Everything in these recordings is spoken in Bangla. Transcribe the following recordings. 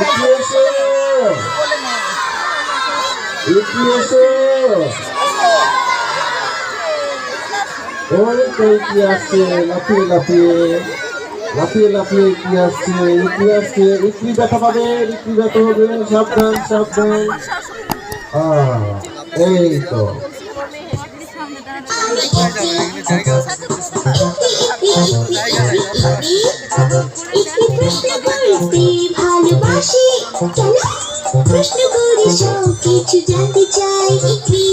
ইকরি এসো, ইকরি এসো। ওই তো ইকরি আসছে, লাফিয়ে লাফিয়ে লাফিয়ে লাফিয়ে ইকরি আসছে, ইকরি আসছে। ইকরি ব্যথা পাবে, ইকরি ব্যথা হবে, সাবধান সাবধান। এই তো ভালোবাসি কেন প্রশ্ন করে সব কিছু জানতে চাই যদি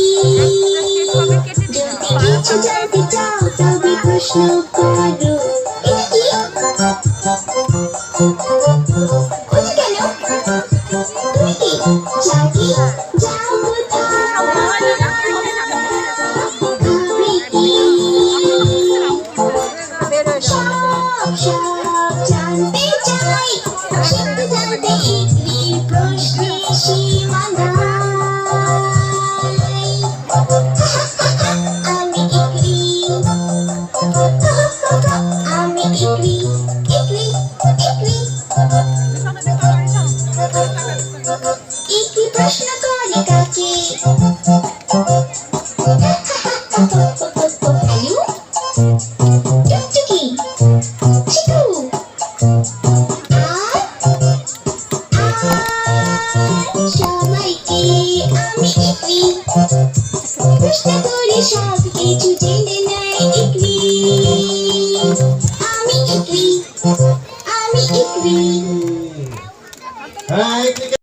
কিছু জানতে চাও তবে প্রশ্ন করো যাও সব জানতে চাই শিখতে জানতে ইকরির প্রশ্নের সীমানা নাই। আমি ইকরি, আমি ইকরি।